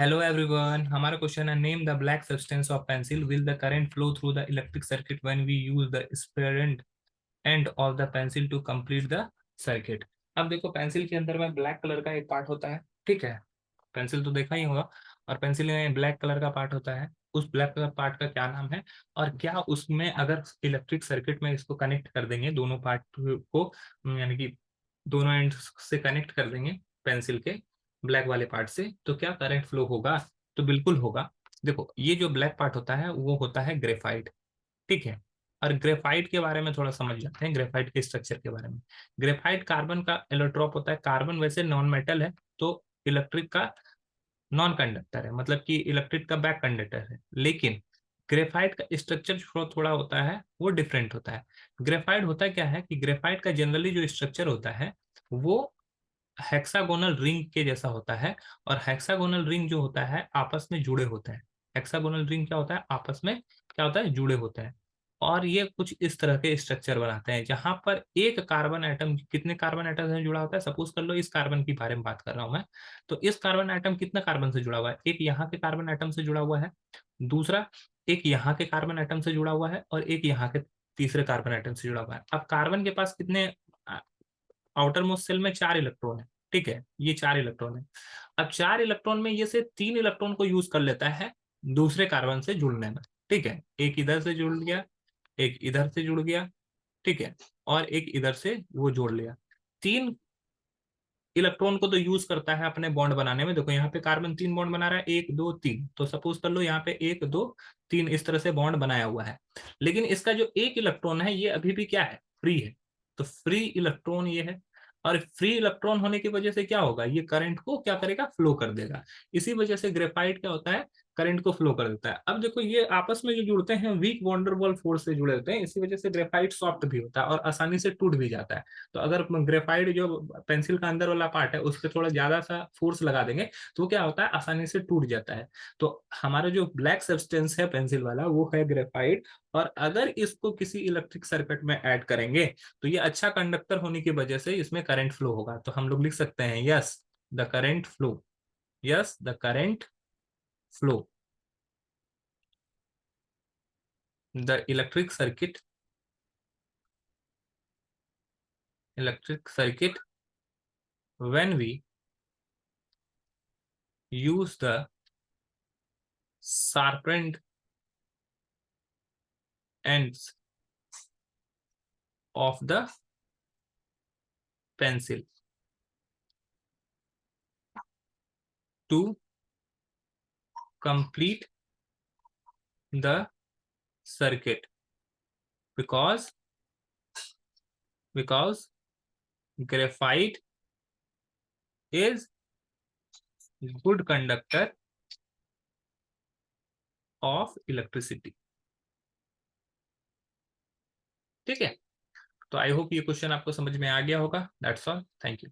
Hello everyone, हमारा question है name the black substance of pencil will the current flow through the electric circuit when we use the sharpened end of the pencil to complete the circuit. अब देखो, pencil के अंदर में black colour का एक part होता है, ठीक है। पेंसिल तो देखा ही होगा। और पेंसिल में ब्लैक कलर का पार्ट होता है, उस ब्लैक कलर पार्ट का क्या नाम है? और क्या उसमें अगर इलेक्ट्रिक सर्किट में इसको कनेक्ट कर देंगे दोनों पार्ट को, यानी कि दोनों एंड से कनेक्ट कर देंगे पेंसिल के ब्लैक वाले पार्ट से, तो क्या करंट फ्लो होगा? तो बिल्कुल होगा। देखो, ये जो ब्लैक पार्ट होता है वो होता है ग्रेफाइट, ठीक है। और ग्रेफाइट के बारे में थोड़ा समझ जाते हैं, ग्रेफाइट के स्ट्रक्चर के बारे में। ग्रेफाइट कार्बन का एलोट्रोप होता है। कार्बन वैसे नॉन मेटल है, तो इलेक्ट्रिक का नॉन कंडक्टर है, मतलब कि इलेक्ट्रिक का बैक कंडक्टर है। लेकिन ग्रेफाइट का स्ट्रक्चर थोड़ा थोड़ा होता है, वो डिफरेंट होता है। ग्रेफाइट होता क्या है कि ग्रेफाइट का जनरली जो स्ट्रक्चर होता है वो हेक्सागोनल रिंग के जैसा होता है। और हेक्सागोनल रिंग जो होता है आपस में जुड़े होते हैं। हेक्सागोनल रिंग क्या होता है? आपस में क्या होता है? जुड़े होते हैं। और ये कुछ इस तरह के स्ट्रक्चर बनाते हैं जहां पर एक कार्बन एटम कितने कार्बन एटम से जुड़ा होता है। सपोज कर लो इस कार्बन के बारे में बात कर रहा हूं मैं। तो इस कार्बन एटम कितना कार्बन से जुड़ा हुआ है? एक यहाँ के कार्बन एटम से जुड़ा हुआ है, दूसरा एक यहाँ के कार्बन एटम से जुड़ा हुआ है, और एक यहाँ के तीसरे कार्बन एटम से जुड़ा हुआ है। अब कार्बन के पास कितने आउटर मोस्ट शेल में? 4 इलेक्ट्रॉन है, ठीक है। ये 4 इलेक्ट्रॉन है। अब 4 इलेक्ट्रॉन में ये से 3 इलेक्ट्रॉन को यूज कर लेता है दूसरे कार्बन से जुड़ने में, ठीक है। एक इधर से जुड़ गया, एक इधर से जुड़ गया, ठीक है। और एक इधर से वो जोड़ लिया। 3 इलेक्ट्रॉन को तो यूज करता है अपने बॉन्ड बनाने में। देखो यहाँ पे कार्बन 3 बॉन्ड बना रहा है, 1 2 3। तो सपोज कर लो यहाँ पे 1 2 3 इस तरह से बॉन्ड बनाया हुआ है। लेकिन इसका जो एक इलेक्ट्रॉन है ये अभी भी क्या है? फ्री है। तो फ्री इलेक्ट्रॉन ये है। और फ्री इलेक्ट्रॉन होने की वजह से क्या होगा? ये करंट को क्या करेगा? फ्लो कर देगा। इसी वजह से ग्रेफाइट क्या होता है? करंट को फ्लो कर देता है। अब देखो, ये आपस में जो जुड़ते हैं वीक वॉन्डरवॉल फोर्स से जुड़े होते हैं, इसी वजह से ग्रेफाइट सॉफ्ट भी होता है और आसानी से टूट भी जाता है। तो अगर ग्रेफाइट जो पेंसिल का अंदर वाला पार्ट है उस पर थोड़ा ज्यादा सा फोर्स लगा देंगे तो क्या होता है? आसानी से टूट जाता है। तो हमारा जो ब्लैक सब्सटेंस है पेंसिल वाला वो है ग्रेफाइट। और अगर इसको किसी इलेक्ट्रिक सर्किट में ऐड करेंगे तो ये अच्छा कंडक्टर होने की वजह से इसमें करंट फ्लो होगा। तो हम लोग लिख सकते हैं yes the current flow, yes the current flow, the electric circuit when we use the sharpened ends of the pencil to complete the circuit, because graphite is good conductor of electricity, ठीक है। तो I hope ये question आपको समझ में आ गया होगा। That's all, thank you.